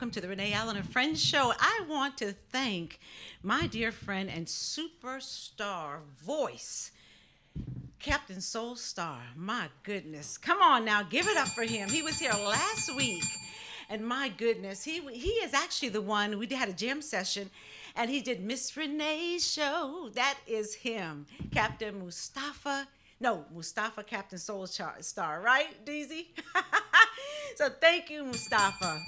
welcome to the Renee Allen and Friends Show. I want to thank my dear friend and superstar voice, Captain Soul Star. My goodness. Come on now, give it up for him. He was here last week. And my goodness, he is actually the one, we had a jam session, and he did Miss Renee's show. That is him, Captain Mustafa. No, Mustafa, Captain Soul Star, right, DZ? So thank you, Mustafa.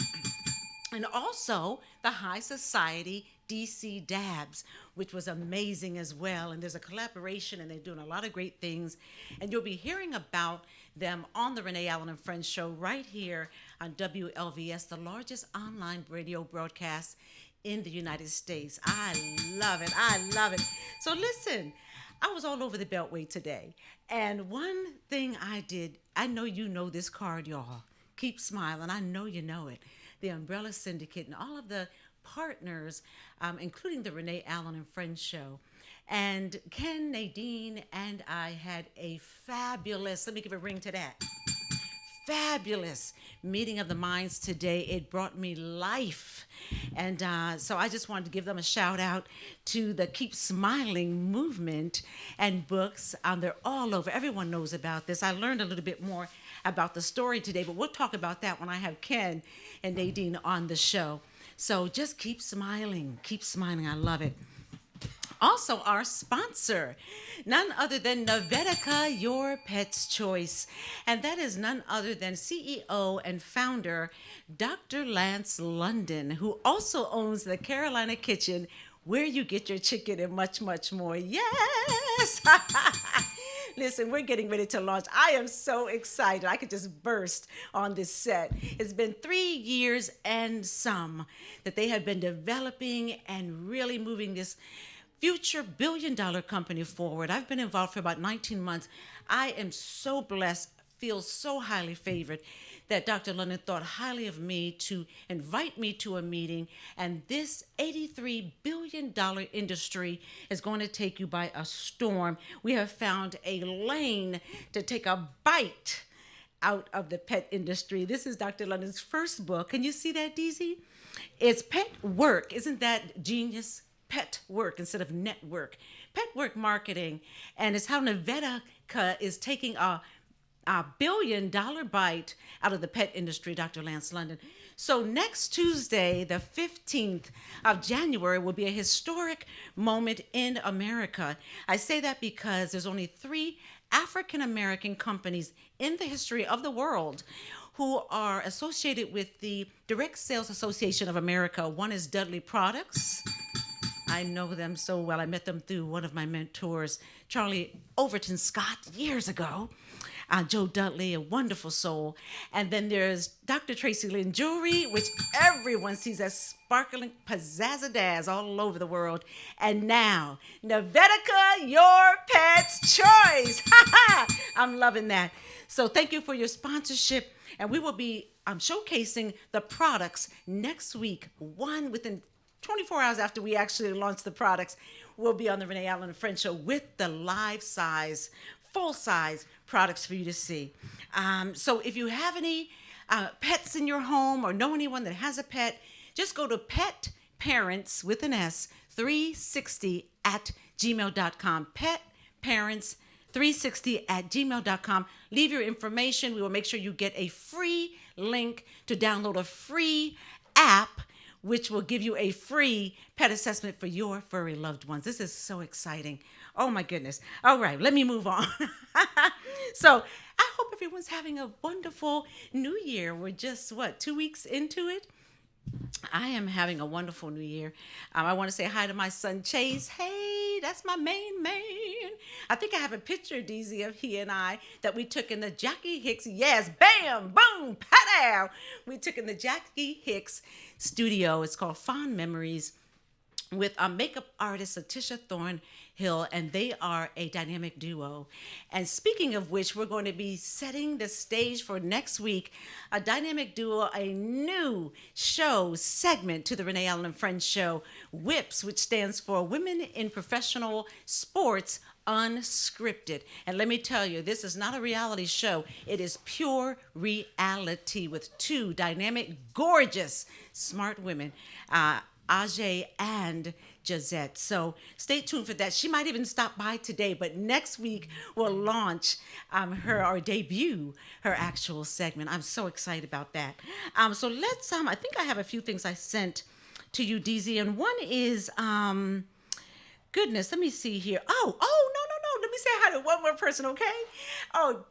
And also the High Society DC Dabs, which was amazing as well. And there's a collaboration, and they're doing a lot of great things. And you'll be hearing about them on the Renee Allen and Friends show right here on WLVS, the largest online radio broadcast in the United States. I love it. I love it. So listen, I was all over the Beltway today. And one thing I did, I know you know this card, y'all. Keep smiling. I know you know it. The Umbrella Syndicate and all of the partners, including the Renee Allen and Friends show. And Ken, Nadine, and I had a fabulous, let me give a ring to that, fabulous meeting of the minds today. It brought me life. And so I just wanted to give them a shout out to the Keep Smiling movement and books. They're all over. Everyone knows about this. I learned a little bit more about the story today, but we'll talk about that when I have Ken and Nadine on the show. So just keep smiling. Keep smiling. I love it. Also, our sponsor, none other than Navetica, your pet's choice. And that is none other than CEO and founder, Dr. Lance London, who also owns the Carolina Kitchen, where you get your chicken and much, much more. Yes! Listen, we're getting ready to launch. I am so excited. I could just burst on this set. It's been 3 years and some that they have been developing and really moving this future billion-dollar company forward. I've been involved for about 19 months. I am so blessed, feel so highly favored that Dr. London thought highly of me to invite me to a meeting, and this $83 billion industry is going to take you by a storm. We have found a lane to take a bite out of the pet industry. This is Dr. London's first book. Can you see that, DZ? It's Pet Work. Isn't that genius? Pet work instead of network. Pet work marketing. And it's how Navetica is taking a billion-dollar bite out of the pet industry, Dr. Lance London. So next Tuesday, the 15th of January, will be a historic moment in America. I say that because there's only 3 African-American companies in the history of the world who are associated with the Direct Sales Association of America. One is Dudley Products. I know them so well. I met them through one of my mentors, Charlie Overton Scott, years ago. Joe Dudley, a wonderful soul. And then there's Dr. Tracy Lynn Jewelry, which everyone sees as sparkling pizzazz all over the world. And now, Navetica, your pet's choice. I'm loving that. So thank you for your sponsorship. And we will be showcasing the products next week, one within 24 hours after we actually launch the products. We'll be on the Renee Allen and Friends show with the live size, full size products for you to see. So if you have any pets in your home or know anyone that has a pet, just go to Pet Parents with an S 360 at gmail.com. Pet Parents 360 at gmail.com. Leave your information. We will make sure you get a free link to download a free app, which will give you a free pet assessment for your furry loved ones. This is so exciting. Oh my goodness. All right, let me move on. So I hope everyone's having a wonderful new year. We're just, 2 weeks into it? I am having a wonderful new year. I want to say hi to my son, Chase. Hey, that's my main man. I think I have a picture, DZ, of he and I that we took in the Jackie Hicks. Yes, bam, boom, pow. We took in the Jackie Hicks studio. It's called Fond Memories, with a makeup artist, Letitia Thornhill, and they are a dynamic duo. And speaking of which, we're going to be setting the stage for next week, a dynamic duo, a new show segment to the Renee Allen and Friends show, WHIPS, which stands for Women in Professional Sports unscripted. And let me tell you, this is not a reality show. It is pure reality with two dynamic, gorgeous, smart women, Ajay and Jazette. So stay tuned for that. She might even stop by today, but next week we'll launch her or debut her actual segment. I'm so excited about that. So let's. I think I have a few things I sent to you, DZ, and one is goodness. Let me see here. No. Let me say hi to one more person, okay? Oh.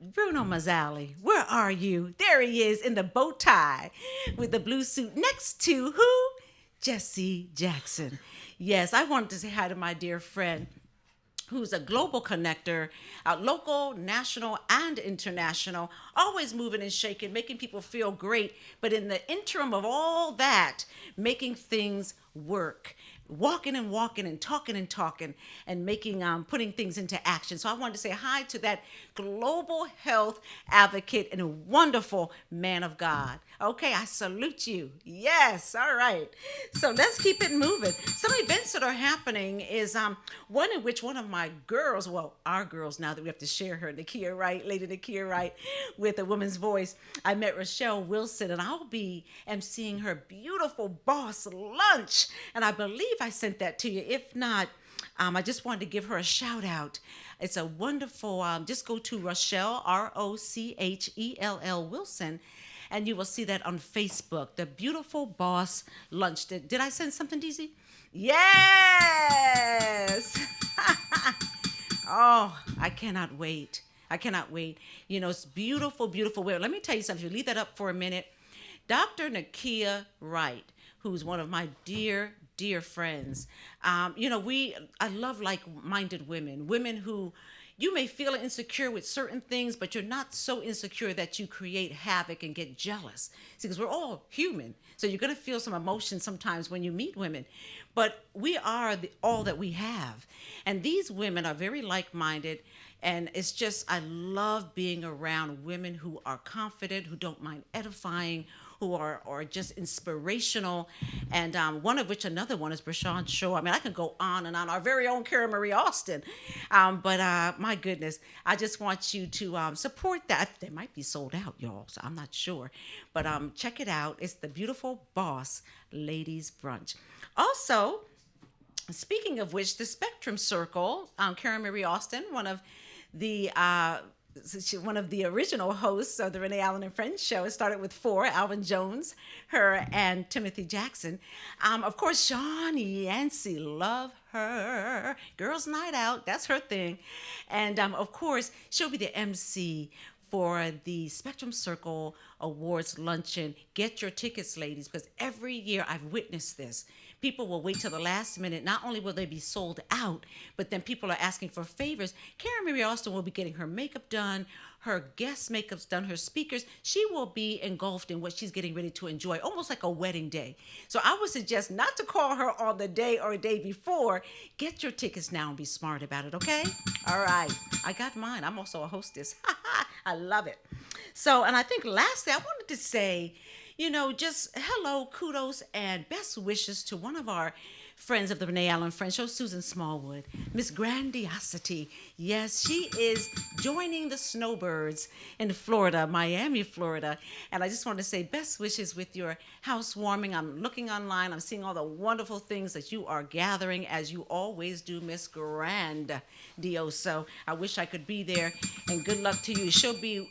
Bruno Mazzali, where are you? There he is in the bow tie with the blue suit next to who? Jesse Jackson. Yes, I wanted to say hi to my dear friend who's a global connector, local, national, and international, always moving and shaking, making people feel great, but in the interim of all that, making things work. Walking and talking and making putting things into action. So I wanted to say hi to that global health advocate and a wonderful man of God. Okay, I salute you. Yes, all right. So let's keep it moving. Some events that are happening is one in which one of my girls, well, our girls now that we have to share her, Nakia Wright, Lady Nakia Wright, with a woman's voice. I met Rochelle Wilson, and I'll be emceeing her beautiful boss lunch, and I believe I sent that to you. If not, I just wanted to give her a shout out. It's a wonderful, just go to Rochelle, Rochell Wilson, and you will see that on Facebook. The beautiful boss lunch. Did I send something, DZ? Yes! Oh, I cannot wait. You know, it's beautiful, beautiful weather. Let me tell you something. If you leave that up for a minute, Dr. Nakia Wright, who's one of my dear friends. I love like-minded women who you may feel insecure with certain things, but you're not so insecure that you create havoc and get jealous. See, because we're all human. So you're going to feel some emotion sometimes when you meet women, but we are all that we have. And these women are very like-minded. And it's just, I love being around women who are confident, who don't mind edifying, who are just inspirational, and one of which, another one is Brashawn Shaw. I mean, I can go on and on. Our very own Kara Marie Austin. But my goodness, I just want you to support that. They might be sold out, y'all, so I'm not sure. But check it out. It's the Beautiful Boss Ladies Brunch. Also, speaking of which, the Spectrum Circle, Kara Marie Austin, one of the original hosts of the Renee Allen and Friends show. It started with 4, Alvin Jones, her, and Timothy Jackson. Of course, Sean Yancey, love her. Girls' Night Out, that's her thing. And of course, she'll be the MC for the Spectrum Circle Awards Luncheon. Get your tickets, ladies, because every year I've witnessed this. People will wait till the last minute. Not only will they be sold out, but then people are asking for favors. Karen Marie Austin will be getting her makeup done, her guest makeup's done, her speakers. She will be engulfed in what she's getting ready to enjoy, almost like a wedding day. So I would suggest not to call her on the day or a day before. Get your tickets now and be smart about it, okay? All right. I got mine. I'm also a hostess. I love it. So, and I think lastly, I wanted to say, just hello, kudos, and best wishes to one of our friends of the Renee Allen Friends Show, Susan Smallwood, Miss Grandiosity. Yes, she is joining the Snowbirds in Florida, Miami, Florida. And I just want to say best wishes with your housewarming. I'm looking online. I'm seeing all the wonderful things that you are gathering, as you always do, Miss Grandioso. I wish I could be there, and good luck to you. She'll be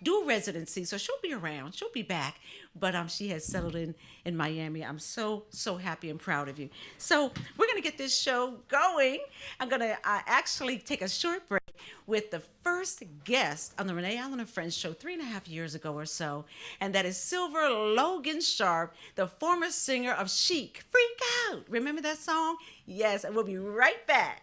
dual residency, so she'll be around. She'll be back. But she has settled in Miami. I'm so happy and proud of you. So we're going to get this show going. I'm going to actually take a short break with the first guest on the Renee Allen and Friends show 3.5 years ago or so. And that is Silver Logan Sharp, the former singer of Chic. Freak Out. Remember that song? Yes, and we'll be right back.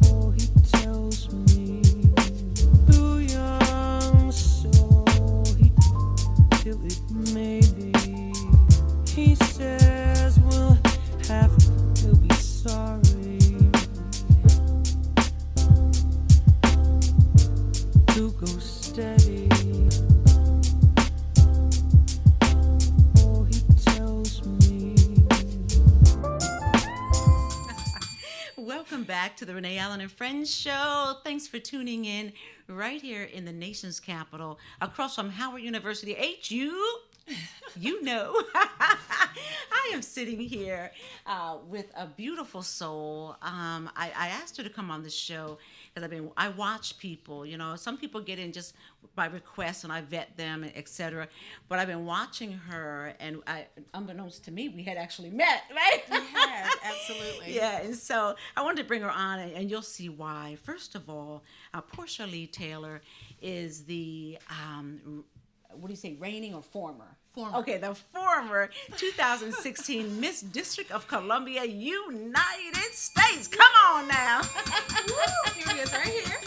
Oh, he tells me, too young, so he till it may be. He says we'll have to be sorry to go steady. Oh, he tells me. Welcome back to the Renee Allen and Friends Show. Thanks for tuning in right here in the nation's capital, across from Howard University. HU, you know. I am sitting here with a beautiful soul. I asked her to come on the show because I watch people. You know, some people get in just by request, and I vet them, etc. But I've been watching her, and unbeknownst to me, we had actually met, right? We have, absolutely. Yeah, and so I wanted to bring her on, and you'll see why. First of all, Portia Lee Taylor is the what do you say, reigning or former? Former. Okay, the former 2016 Miss District of Columbia, United States. Come on now. Here he is, right here.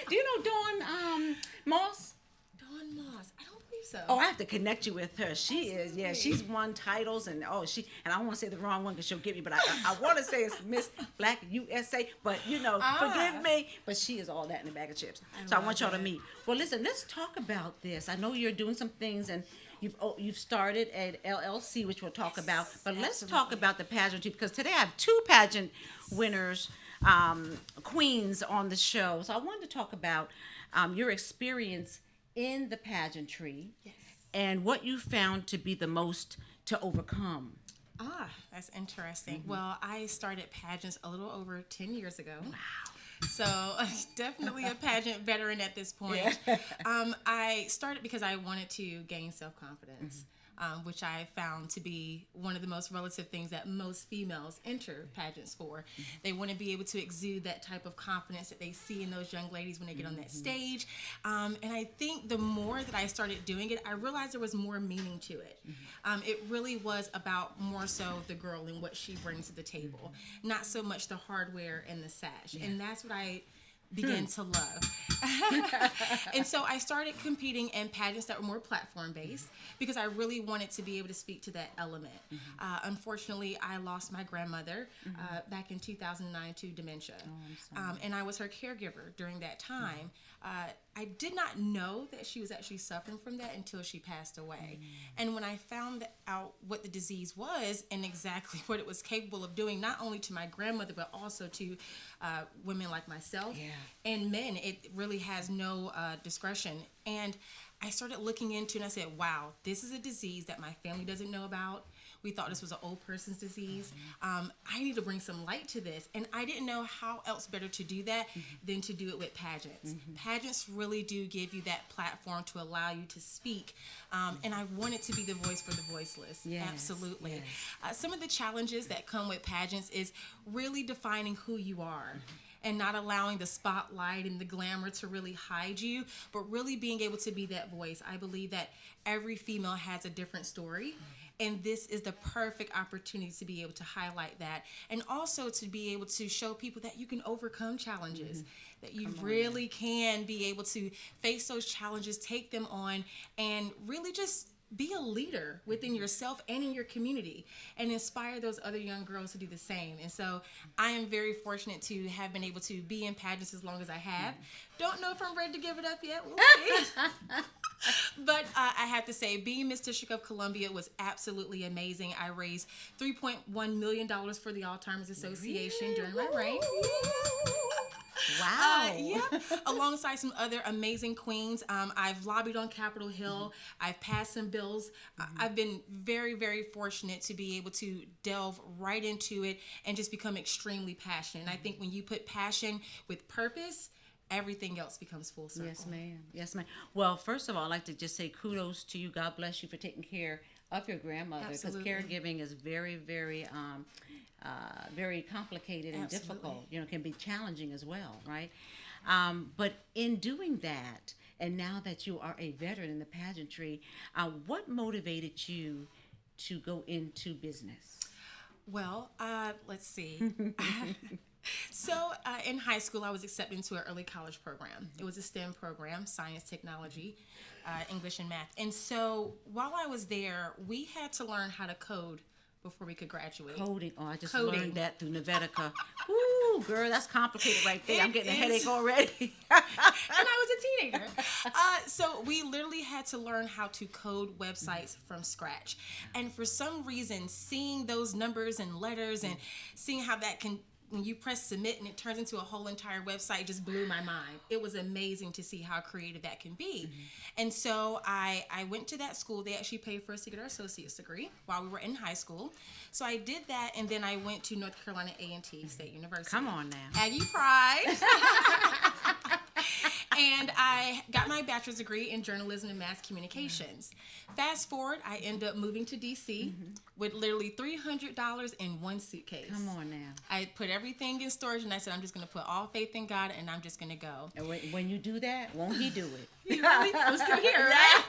Do you know Dawn Moss? Dawn Moss. I don't believe so. Oh, I have to connect you with her. She is, yeah, she's won titles, and I don't want to say the wrong one because she'll get me, but I want to say it's Miss Black USA, but forgive me, but she is all that in a bag of chips. So I want y'all to meet. Well, listen, let's talk about this. I know you're doing some things, and you've started at LLC, which we'll talk about, but let's talk about the pageantry, because today I have two pageant winners, queens on the show. So I wanted to talk about your experience in the pageantry, Yes. and what you found to be the most to overcome. That's interesting. Well, I started pageants a little over 10 years ago. Wow. So definitely a pageant veteran at this point. Yeah. I started because I wanted to gain self-confidence, which I found to be one of the most relative things that most females enter pageants for. They want to be able to exude that type of confidence that they see in those young ladies when they get on that stage. And I think the more that I started doing it, I realized there was more meaning to it. It really was about more so the girl and what she brings to the table, not so much the hardware and the sash. And that's what I began to love. And so I started competing in pageants that were more platform based because I really wanted to be able to speak to that element. Unfortunately, I lost my grandmother back in 2009 to dementia. And I was her caregiver during that time. I did not know that she was actually suffering from that until she passed away. And when I found out what the disease was and exactly what it was capable of doing, not only to my grandmother, but also to women like myself and men, it really has no discretion. And I started looking into it, and I said, wow, this is a disease that my family doesn't know about. We thought this was an old person's disease. I need to bring some light to this. And I didn't know how else better to do that than to do it with pageants. Pageants really do give you that platform to allow you to speak. And I wanted to be the voice for the voiceless. Yes, Absolutely. yes. Some of the challenges that come with pageants is really defining who you are. And not allowing the spotlight and the glamour to really hide you, but really being able to be that voice. I believe that every female has a different story. And this is the perfect opportunity to be able to highlight that. And also to be able to show people that you can overcome challenges, that you really can be able to face those challenges, take them on, and really just be a leader within yourself and in your community and inspire those other young girls to do the same. And so I am very fortunate to have been able to be in pageants as long as I have. Don't know if I'm ready to give it up yet. We'll see. But I have to say, being Miss District of Columbia was absolutely amazing. I raised $3.1 million for the Alzheimer's Association during my reign. Wow. Alongside some other amazing queens. I've lobbied on Capitol Hill. I've passed some bills. I've been very, very fortunate to be able to delve right into it and just become extremely passionate. And I think when you put passion with purpose, everything else becomes full circle. Yes, ma'am. Yes, ma'am. Well, first of all, I'd like to just say kudos to you. God bless you for taking care of your grandmother, because caregiving is very, very, very complicated and difficult. You know, can be challenging as well, right? But in doing that, and now that you are a veteran in the pageantry, what motivated you to go into business? Well, let's see. So in high school, I was accepted into an early college program. It was a STEM program, science, technology, English, and math. And so while I was there, we had to learn how to code before we could graduate. Coding. Oh, I just Coding. learned that through Novetica. Ooh, girl, that's complicated right there. I'm getting a It headache is. already. And I was a teenager. So we literally had to learn how to code websites from scratch. And for some reason, seeing those numbers and letters and seeing how that can, when you press submit and it turns into a whole entire website, just blew my mind. It was amazing to see how creative that can be. And so I went to that school. They actually paid for us to get our associate's degree while we were in high school. So I did that, and then I went to North Carolina A&T State University. Come on now. Aggie pride. And I got my bachelor's degree in journalism and mass communications. Fast forward, I end up moving to D.C. with literally $300 in one suitcase. Come on now. I put everything in storage, and I said, I'm just going to put all faith in God, and I'm just going to go. And when you do that, won't he do it? I'm still here, right?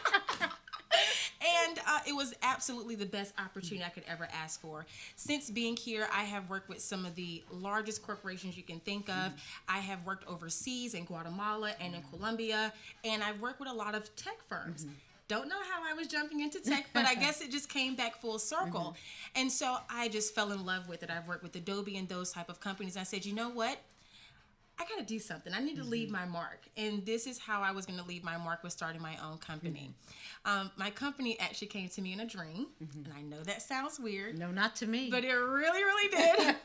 And it was absolutely the best opportunity I could ever ask for. Since being here, I have worked with some of the largest corporations you can think of. I have worked overseas in Guatemala and in Colombia, and I've worked with a lot of tech firms. Don't know how I was jumping into tech, but I guess it just came back full circle. And so I just fell in love with it. I've worked with Adobe and those type of companies. And I said, you know what? I got to do something. I need to leave my mark. And this is how I was going to leave my mark, with starting my own company. My company actually came to me in a dream. And I know that sounds weird. No, not to me. But it really, really did.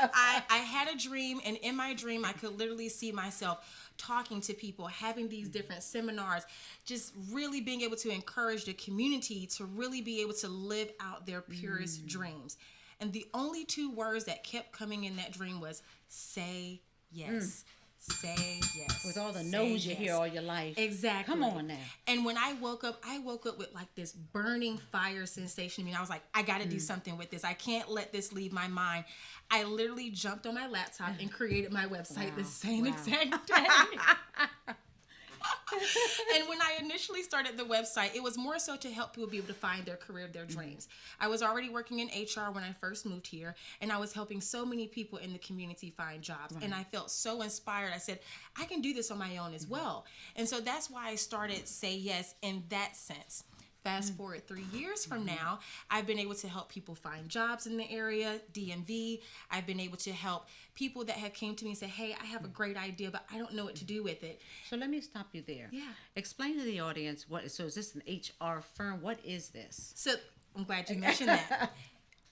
I had a dream, and in my dream, I could literally see myself talking to people, having these different seminars, just really being able to encourage the community to really be able to live out their purest dreams. And the only two words that kept coming in that dream was, say yes. Say yes. With all the Say no's you yes. hear all your life. Exactly. Come on now. And when I woke up with like this burning fire sensation. I mean, I was like, I got to do something with this. I can't let this leave my mind. I literally jumped on my laptop and created my website the same exact day. And when I initially started the website, it was more so to help people be able to find their career of their dreams. I was already working in HR when I first moved here, and I was helping so many people in the community find jobs. And I felt so inspired. I said, I can do this on my own as well. And so that's why I started Say Yes in that sense. Fast forward 3 years from now, I've been able to help people find jobs in the area, DMV. I've been able to help people that have came to me and said, hey, I have a great idea, but I don't know what to do with it. So let me stop you there. Yeah. Explain to the audience so is this an HR firm? What is this? So I'm glad you mentioned that.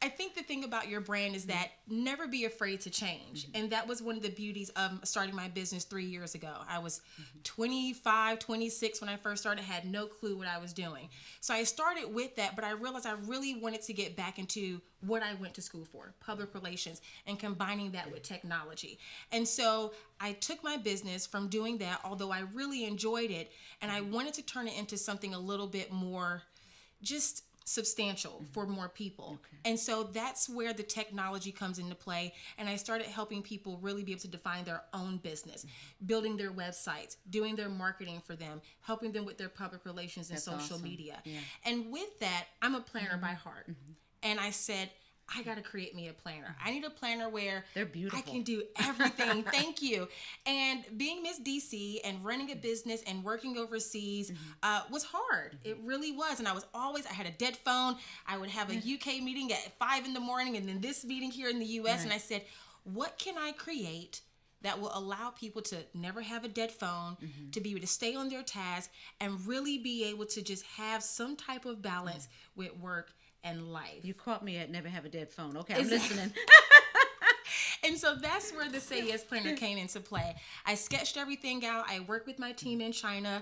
I think the thing about your brand is that never be afraid to change. And that was one of the beauties of starting my business 3 years ago. I was 25, 26 when I first started, had no clue what I was doing. So I started with that, but I realized I really wanted to get back into what I went to school for, public relations, and combining that with technology. And so I took my business from doing that, although I really enjoyed it, and I wanted to turn it into something a little bit more just substantial for more people. And so that's where the technology comes into play. And I started helping people really be able to define their own business, building their websites, doing their marketing for them, helping them with their public relations and That's social awesome. media. Yeah. And with that, I'm a planner by heart. And I said, I got to create me a planner. I need a planner where They're beautiful. I can do everything. Thank you. And being Miss DC and running a business and working overseas was hard. It really was. And I had a dead phone. I would have a UK meeting at 5 a.m. and then this meeting here in the US. And I said, what can I create that will allow people to never have a dead phone, to be able to stay on their task, and really be able to just have some type of balance with work and life. You caught me at never have a dead phone. Okay, I'm listening. And so that's where the Say Yes Planner came into play. I sketched everything out. I worked with my team in China.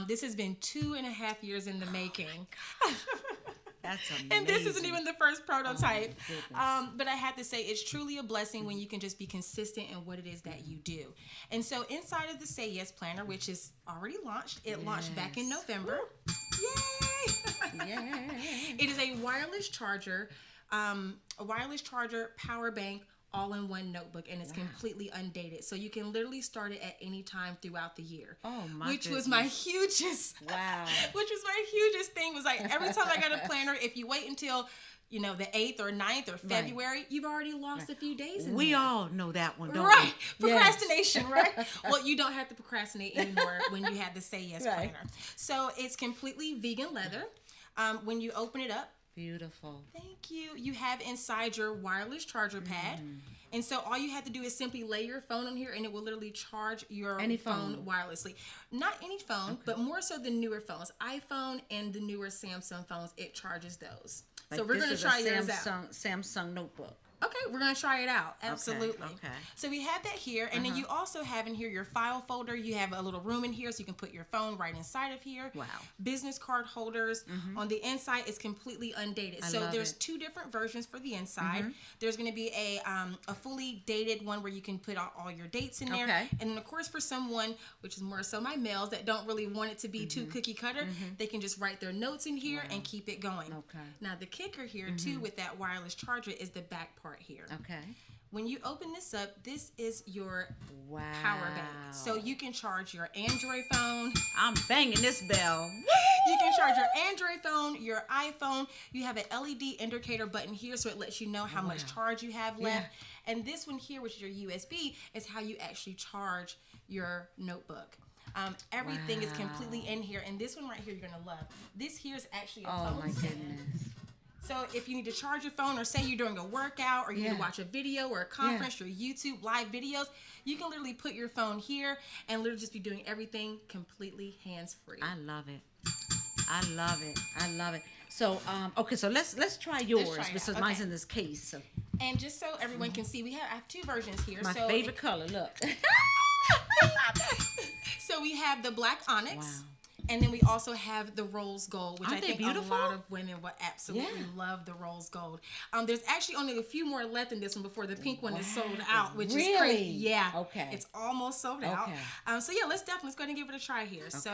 This has been 2.5 years in the making. That's amazing. And this isn't even the first prototype. goodness. But I have to say, it's truly a blessing when you can just be consistent in what it is that you do. And so inside of the Say Yes Planner, which is already launched, it launched back in November. Yay! Yeah. It is a wireless charger, power bank, all-in-one notebook, and it's completely undated. So you can literally start it at any time throughout the year. Oh my Which goodness. was my hugest Wow. which was my hugest thing, was like every time I got a planner, if you wait until the 8th or 9th or February, you've already lost a few days in We there. all know that one, don't Right. we? Procrastination, right? Well, you don't have to procrastinate anymore when you have the Say Yes Right. planner. So it's completely vegan leather. When you open it up, Beautiful. thank you. You have inside your wireless charger pad. And so all you have to do is simply lay your phone on here and it will literally charge your Any phone phone. wirelessly. Not any phone, but more so the newer phones. iPhone and the newer Samsung phones, it charges those. Like so we're this going to is try a yours out. Samsung notebook. Okay, we're going to try it out. Absolutely. Okay. So we have that here. And then you also have in here your file folder. You have a little room in here so you can put your phone right inside of here. Wow. Business card holders. On the inside is completely undated. I So love there's it. 2 different versions for the inside. There's going to be a fully dated one where you can put all your dates in there. Okay. And then of course for someone, which is more so my males that don't really want it to be too cookie cutter, they can just write their notes in here and keep it going. Okay. Now the kicker here too with that wireless charger is the back part here. Okay. When you open this up, this is your Wow. power bank. So you can charge your Android phone. I'm banging this bell. You can charge your Android phone, your iPhone. You have an LED indicator button here so it lets you know how much charge you have left. And this one here, which is your USB, is how you actually charge your notebook. Everything is completely in here. And this one right here you're going to love. This here is actually a Oh phone my stand. goodness. So if you need to charge your phone or say you're doing a workout or you need to watch a video or a conference or YouTube live videos, you can literally put your phone here and literally just be doing everything completely hands-free. I love it. I love it. I love it. So okay, so let's try yours try it because out. mine's Okay. in this case. So And just so everyone can see, I have 2 versions here. my so favorite color. Look. So we have the black onyx. Wow. And then we also have the rose gold, which Aren't I they think beautiful? a lot of women will absolutely love the rose gold. There's actually only a few more left in this one before the pink one is sold out, which is Really? crazy. Yeah. Okay. It's almost sold out. Okay. So yeah, let's go ahead and give it a try here. So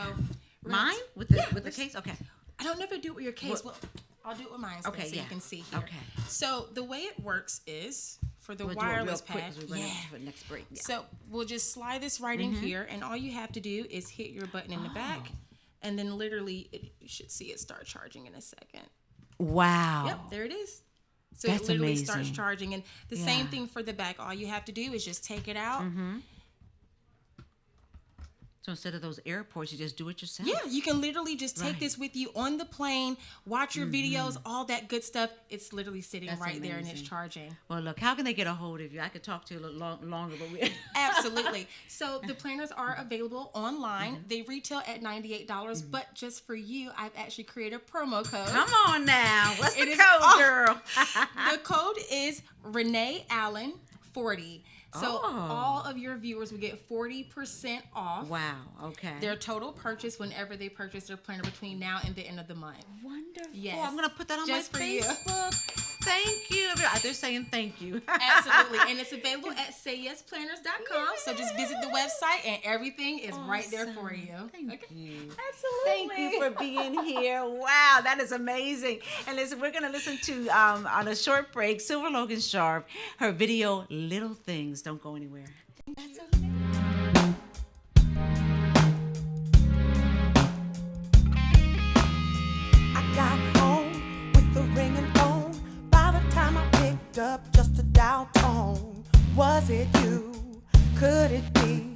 Mine with the let's- case. Okay. I don't know if I do it with your case. What- Well, I'll do it with mine Okay, so yeah. you can see here. Okay. So the way it works is for the We'll do it real wireless quick pad. 'cause we're running for the next break. Yeah. So we'll just slide this right in here, and all you have to do is hit your button in the back, and then literally you should see it start charging in a second. Wow. Yep, there it is. So That's it literally starts amazing. charging, and the same thing for the back. All you have to do is just take it out. So instead of those airports, you just do it yourself. Yeah, you can literally just take Right. this with you on the plane, watch your videos, all that good stuff. It's literally sitting That's right there and it's amazing. charging. Well, look, how can they get a hold of you? I could talk to you a little longer, but we. Absolutely. So the planners are available online. They retail at $98, but just for you, I've actually created a promo code. Come on now. What's It the is code, all- girl? The code is Renee Allen 40. So Oh. all of your viewers will get 40% off Wow. Okay. their total purchase whenever they purchase their planner between now and the end of the month. Wonderful. Yes. I'm gonna put that on Just my for you. Facebook. Thank you. They're saying thank you. Absolutely. And it's available at sayyesplanners.com. So just visit the website and everything is right there for you. Thank you. Absolutely. Thank you for being here. Wow, that is amazing. And listen, we're going to listen to, on a short break, Silver Logan Sharp, her video, Little Things. Don't go anywhere. That's okay. I got home with the ringing phone. By the time I picked up, just a dial tone. Was it you? Could it be?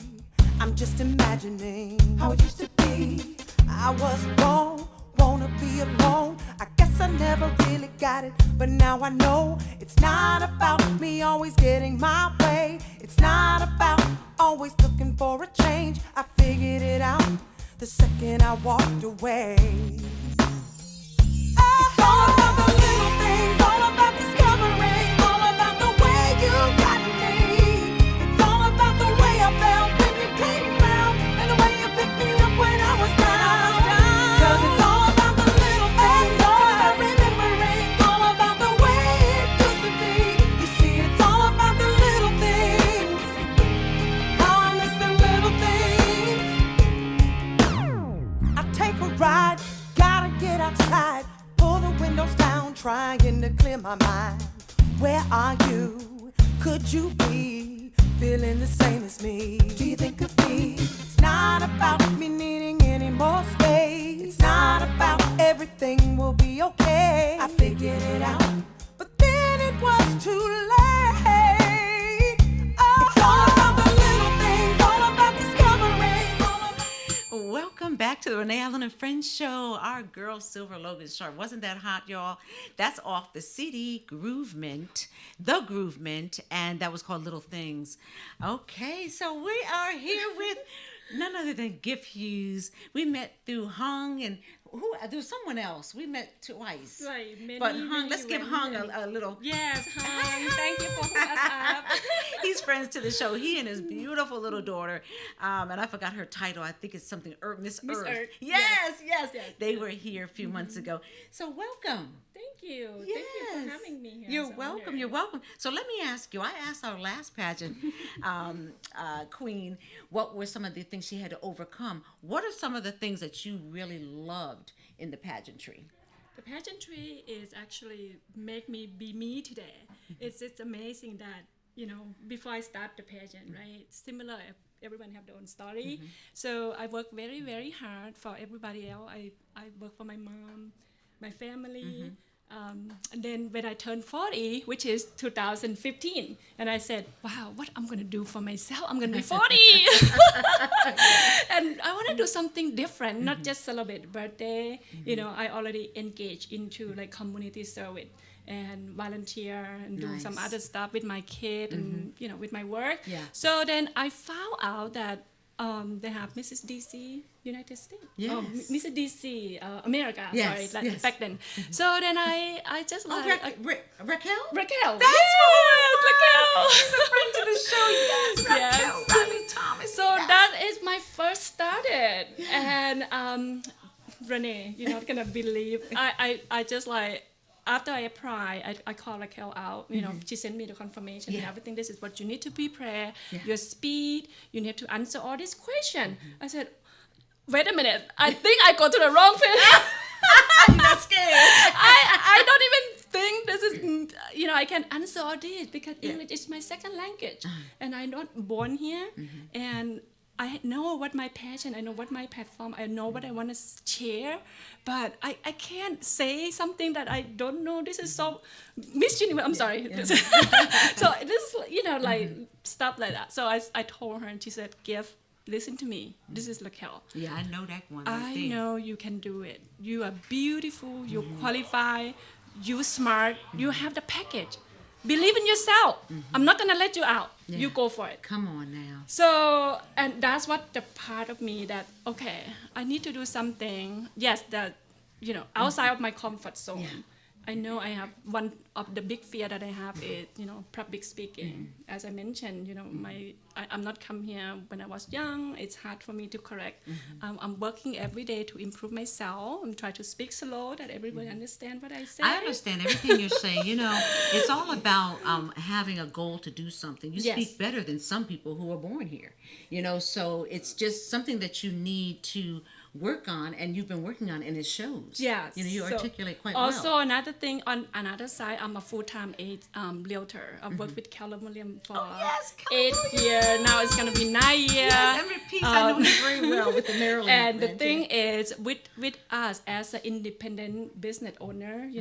I'm just imagining how it used to be. I was wrong, wanna be alone. I guess I never really got it, but now I know it's not about me always getting my way. It's not about always looking for a change. I figured it out the second I walked away. It's all about the little things, all about discovering, all about the way you got me. It's all about the way I felt when you came around, and the way you picked me up when I was down. 'Cause it's all about the little things, all about remembering, all about the way it used to be. You see, it's all about the little things. How I miss the little things. I take a ride, gotta get outside, pull the windows down, trying to clear my mind. Where are you? Could you be feeling the same as me? Do you think of me? It's not about me needing any more space. It's not about everything will be okay. I figured it out too late. Oh, it's all about the little things, all about discovering. Welcome back to the Renee Allen and Friends show. Our girl Silver Logan Sharp. Wasn't that hot, y'all? That's off the CD Groovement, The Groovement, and that was called Little Things. Okay, so we are here with none other than Gift Hughes. We met through Hung and there was someone else. We met twice. Right, many, but Hung, many let's give women. Hung a little. Yes, hi. Thank you for hooking us up. He's friends to the show. He and his beautiful little daughter, and I forgot her title. I think it's something Miss Earth. Earth. Yes. Yes, They were here a few months ago. So welcome. Thank you. Thank you for having me here. You're It's an welcome. honor. You're welcome. So let me ask you. I asked our last pageant queen what were some of the things she had to overcome. What are some of the things that you really loved in the pageantry? The pageantry is actually make me be me today. It's amazing that, before I start the pageant, right? Similar, everyone have their own story. So I work very, very hard for everybody else. I work for my mom, my family. And then when I turned 40, which is 2015, and I said, wow, what I'm going to do for myself? I'm going to be 40. And I want to do something different, not just celebrate birthday. I already engaged into like community service and volunteer and doing some Nice. other stuff with my kid and, with my work. Yeah. So then I found out that they have Mrs. DC, United States. Yes. Oh, Mrs. DC, America. Yes, Sorry, like yes. back then. So then I just Oh, like Raquel? Raquel. That's yes, Raquel. Raquel. She's a friend to the show. Yes, Raquel. Yes. Riley Thomas. So that is my first started, and Renee, you're not gonna believe. I just like. After I apply, I call Raquel out. She sent me the confirmation and everything. This is what you need to prepare. Your speed. You need to answer all these questions. I said, wait a minute. I think I go to the wrong place. You're not scared. I don't even think this is. I can answer all this because English is my second language, and I'm not born here, and I know what my passion, I know what my platform, I know what I want to share, but I can't say something that I don't know. This is so Miss Universe. I'm sorry. Yeah. So this is, like stuff like that. So I told her, and she said, "Gift, listen to me. This is Raquel. Yeah, I know that one. I there. know you can do it. You are beautiful. You qualify. You smart. You have the package. Believe in yourself. I'm not gonna let you out. Yeah. You go for it." Come on now. So, and that's what the part of me that, okay, I need to do something. Yes, that, outside of my comfort zone. Yeah. I know I have one of the big fear that I have is, public speaking. As I mentioned, I'm not come here when I was young. It's hard for me to correct. I'm working every day to improve myself and try to speak slow that everybody understand what I say. I understand everything you're saying. It's all about having a goal to do something. You Yes. speak better than some people who are born here. So it's just something that you need to work on, and you've been working on, and it shows. Yes. You So articulate quite also, well. another thing, on another side, I'm a full-time realtor. I've worked with Keller Williams for yes, Keller 8 years. Now it's going to be 9 years. Yes, every piece I know you very well with the Maryland. And the brand, thing too. is, with us as an independent business owner,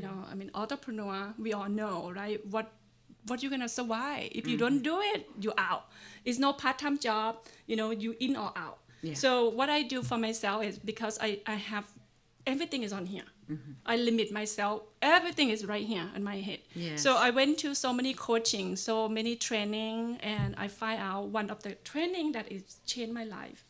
entrepreneur, we all know, right? What you're gonna survive. If you don't do it, you're out. It's no part-time job. You in or out. Yeah. So what I do for myself is, because I have everything is on here. I limit myself. Everything is right here in my head. Yes. So I went to so many coaching, so many training, and I find out one of the training that is changed my life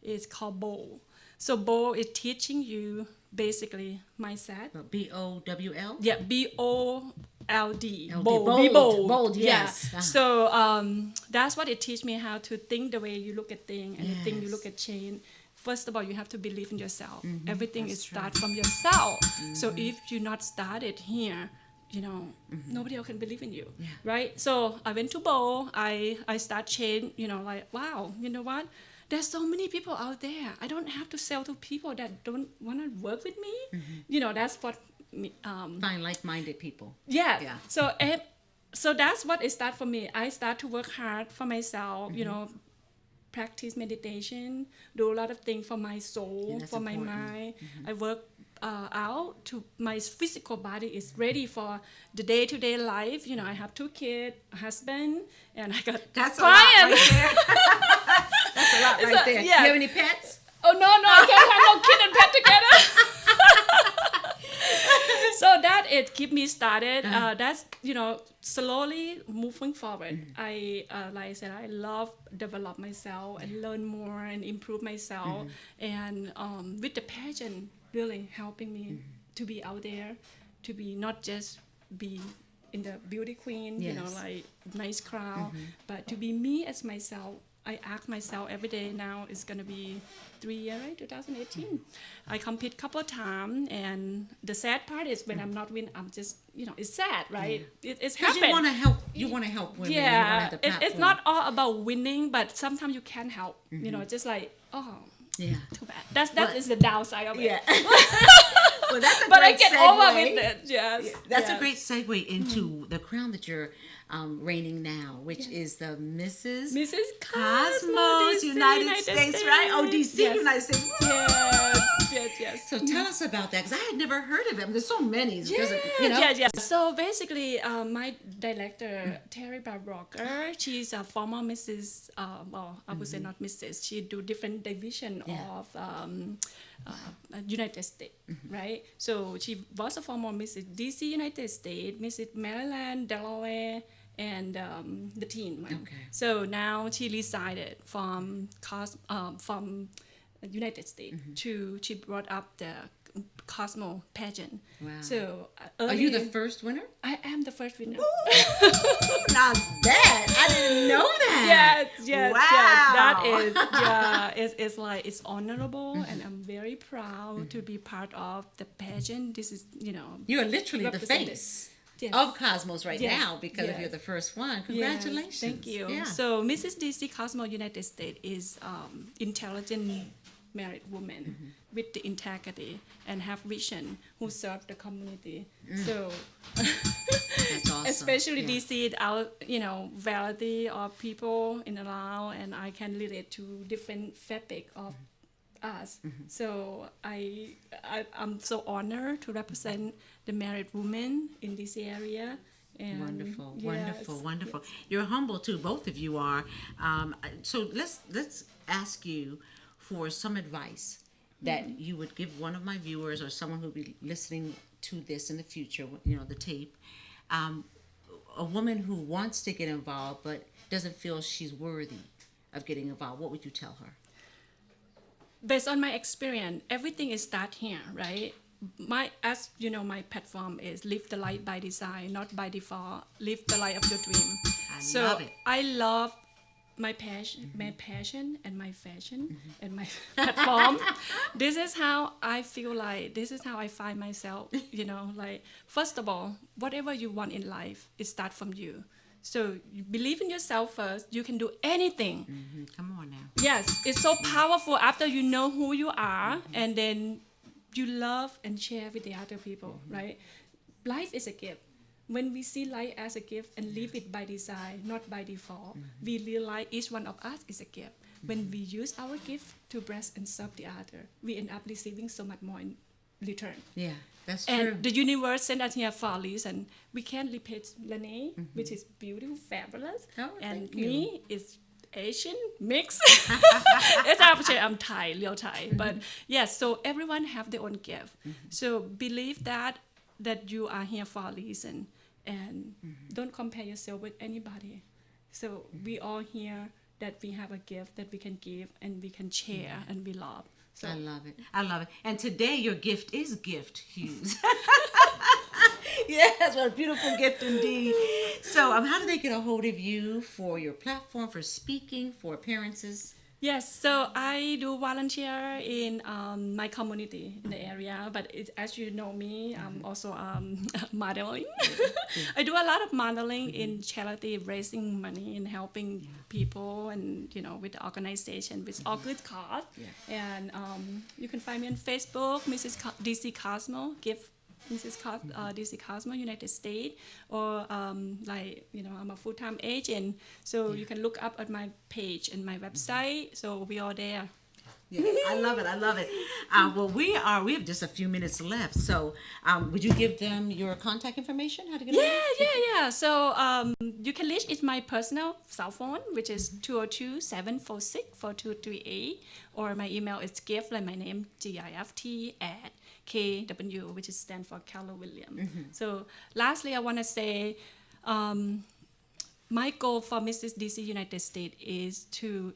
is called BOLD. So BOLD is teaching you basically mindset. BOWL? Yeah, BOLD. LD. Bold. Be bold. Bold, yes. Yeah. So that's what it teaches me, how to think the way you look at things and the thing you Yes. look at change. First of all, you have to believe in yourself. Everything That's is true. start from yourself. So if you're not started here, nobody else can believe in you, Yeah. right? So I went to Bowl. I start change. Like, wow, you know what? There's so many people out there. I don't have to sell to people that don't want to work with me. That's what. Find like-minded people. Yeah. Yeah. So that's what it started for me. I start to work hard for myself. Practice meditation, do a lot of things for my soul, Yeah, that's for my important. mind. I work out to my physical body is ready for the day-to-day life. You know, I have 2 kids, a husband, and I got That's a client. lot right there. That's a lot right there. yeah. You have any pets? Oh no, I can't have no kid and pet together. So that it keep me started. That's slowly moving forward. I like I said, I love develop myself and learn more and improve myself, and with the passion really helping me to be out there, to be not just be in the beauty queen, like nice crowd, but to be me as myself. I ask myself every day now it's going to be 3 years, right? 2018. I compete couple times, and the sad part is when I'm not win, I'm just, it's sad, right? It's Because happened. you want to help. You want to help women. You wanna Yeah, have the it's not all about winning, but sometimes you can't help. Just like, Yeah. too bad. That is the downside of it. Yeah. Well, that's a But I great get segue. over with it. Yes. That's yes. a great segue into the crown that you're reigning now, which is the Mrs. Mrs. Cosmos DC, United States, right? Oh, DC Yes. United States. Yes. So tell us about that, because I had never heard of them. There's so many. Because, Yes. So basically, my director, Terry Barrocker, she's a former Mrs. I would say not Mrs. She do different division of United States, right? So she was a former Mrs. DC United States, Mrs. Maryland, Delaware, and the teen one. Okay. So now she decided from United States she brought up the Cosmo pageant. Wow. So Are you the first winner? I am the first winner. Now that I didn't know that. Yes. Wow. It's like it's honorable, and I'm very proud to be part of the pageant. This is You are literally the represented. face Yes. of Cosmos right Yes. now, because if Yes. you're the first one. Yes, Congratulations. thank you. Yeah. So Mrs. DC Cosmo United States is intelligent married woman with the integrity and have vision who serve the community. So That's awesome. especially Yeah. DC out variety of people in around, and I can relate to different fabric of us. So I'm so honored to represent the married women in this area. And Wonderful, yes. wonderful. You're humble too. Both of you are. So let's ask you for some advice that you would give one of my viewers or someone who'll be listening to this in the future. The tape. A woman who wants to get involved but doesn't feel she's worthy of getting involved. What would you tell her? Based on my experience, everything is start here, right? My platform is live the light by design, not by default. Live the light of your dream. I love it. I love my passion and my fashion and my platform. This is how I feel like. This is how I find myself. Like first of all, whatever you want in life, it starts from you. So you believe in yourself first. You can do anything. Come on now. Yes, it's so powerful after you know who you are, and then you love and share with the other people, right? Life is a gift. When we see life as a gift and live it by design, not by default, we realize each one of us is a gift. When we use our gift to bless and serve the other, we end up receiving so much more in return. Yeah, that's true. And the universe sent us here for a reason. We can repeat Renee, which is beautiful, fabulous, Oh, and thank you. me is Asian mix. It's actually I'm Thai, real Thai. But yes, so everyone have their own gift. So believe that you are here for a reason, and don't compare yourself with anybody. So we all here that we have a gift that we can give and we can share and we love. So I love it. And today your gift is gift, Hughes. Yes, what a beautiful gift indeed. So how do they get a hold of you for your platform, for speaking, for appearances? Yes, so I do volunteer in my community in the area, but as you know me, I'm also modeling. I do a lot of modeling in charity, raising money and helping people, and with the organization with all good cause. And you can find me on Facebook, DC Cosmo, give DC Cosmo, United States, or I'm a full-time agent, so you can look up at my page and my website. So we are there. Yeah, I love it. I love it. Well, we have just a few minutes left. So, would you give them your contact information? How to get Yeah. So you can reach it's my personal cell phone, which is 202-746-4238, or my email is gift, like my name, GIFT at KW, which is stand for Keller William. So lastly, I want to say my goal for Mrs. DC United States is to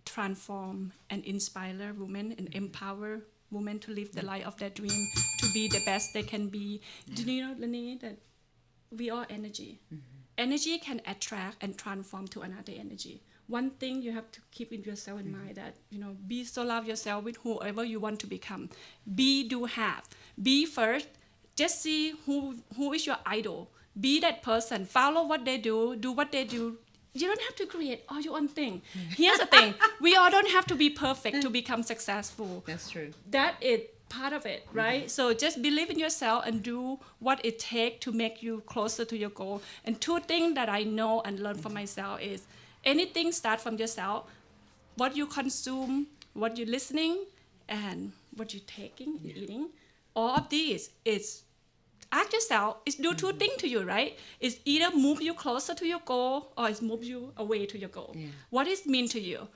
transform and inspire women and empower women to live the life of their dream, to be the best they can be. Do you know, Renee, that we are energy. Energy can attract and transform to another energy. One thing you have to keep in yourself in mind that, be so love yourself with whoever you want to become. Be, do, have. Be first. Just see who is your idol. Be that person. Follow what they do. Do what they do. You don't have to create all your own thing. Here's the thing. We all don't have to be perfect to become successful. That's true. That is part of it, right? So just believe in yourself and do what it takes to make you closer to your goal. And two things that I know and learn from myself is anything start from yourself. What you consume, what you're listening, and what you're taking and eating. All of these is ask yourself, it's do two things to you, right? It's either move you closer to your goal or it's move you away to your goal. Yeah. What is mean to you?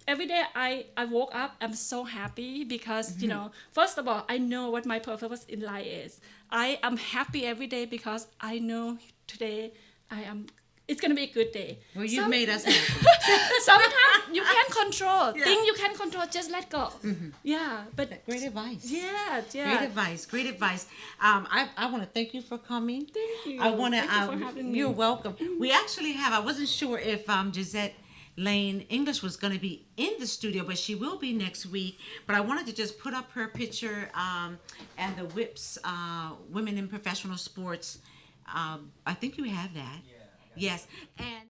Every day I woke up, I'm so happy because, first of all, I know what my purpose in life is. I am happy every day because I know today it's going to be a good day. Well, you've made us happy. Sometimes you can't control. Things you can't control, just let go. Yeah. But Great advice. Yeah. Great advice. I want to thank you for coming. Thank you. I want to. Thank you for having me. You're welcome. We actually have. I wasn't sure if Gisette Lane English was going to be in the studio, but she will be next week. But I wanted to just put up her picture and the WIPS, Women in Professional Sports. I think you have that. Yeah. Yes. And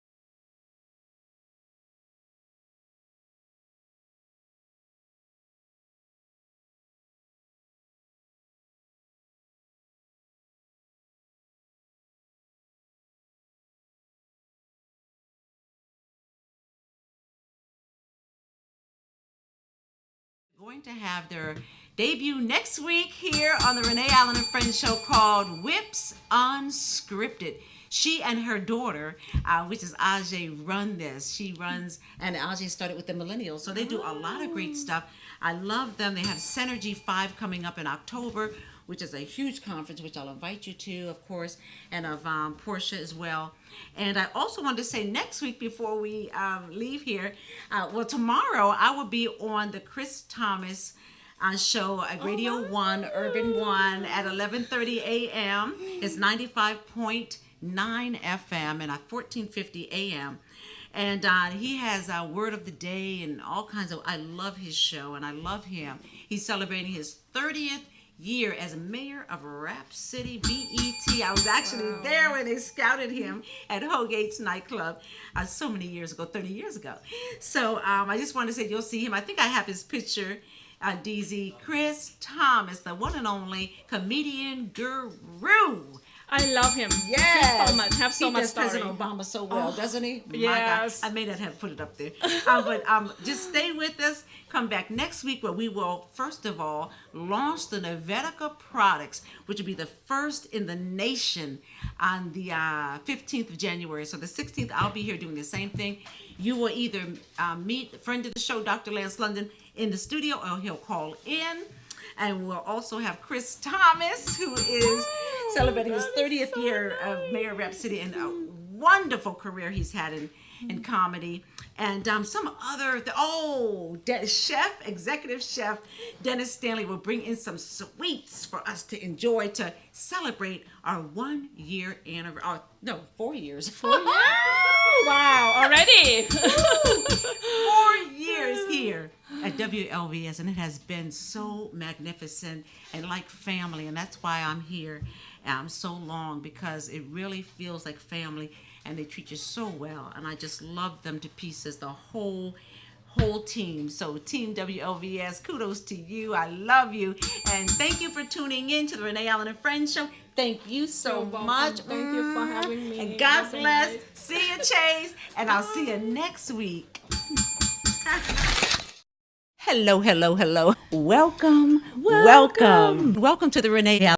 going to have their debut next week here on the Renee Allen and Friends show called Whips Unscripted. She and her daughter, which is Ajay, run this. She runs, and Ajay started with the millennials, so they do a lot of great stuff. I love them. They have Synergy 5 coming up in October, which is a huge conference, which I'll invite you to, of course, and of Portia as well. And I also wanted to say next week before we leave here, tomorrow I will be on the Chris Thomas show at Radio 1, Urban 1 at 11:30 a.m. It's 95.9 FM and at 14:50 a.m. And he has a word of the day and all kinds of, I love his show and I love him. He's celebrating his 30th year as mayor of Rap City, BET. I was actually there when they scouted him at Hogate's nightclub so many years ago, 30 years ago. So I just wanted to say you'll see him. I think I have his picture, DZ. Chris Thomas, the one and only comedian guru. I love him. Yes. So much. Have so much does story. President Obama so well, doesn't he? My Yes. God. I may not have put it up there. But just stay with us. Come back next week where we will, first of all, launch the Novetica products, which will be the first in the nation on the 15th of January. So the 16th, I'll be here doing the same thing. You will either meet a friend of the show, Dr. Lance London, in the studio, or he'll call in. And we'll also have Chris Thomas, who is celebrating his 30th year of Mayor of Rap City and a wonderful career he's had in comedy. And some other, executive chef Dennis Stanley will bring in some sweets for us to enjoy to celebrate our 1 year anniversary. 4 years. 4 years. Wow, already. 4 years here at WLVS, and it has been so magnificent and like family, and that's why I'm here so long, because it really feels like family, and they treat you so well, and I just love them to pieces, the whole team. So Team WLVS, kudos to you. I love you, and thank you for tuning in to the Renee Allen and Friends show. Thank you so much. Thank you for having me. And God That's so bless. nice. See you, Chase, and I'll see you next week. Hello, hello, hello. Welcome, welcome, welcome to the Renee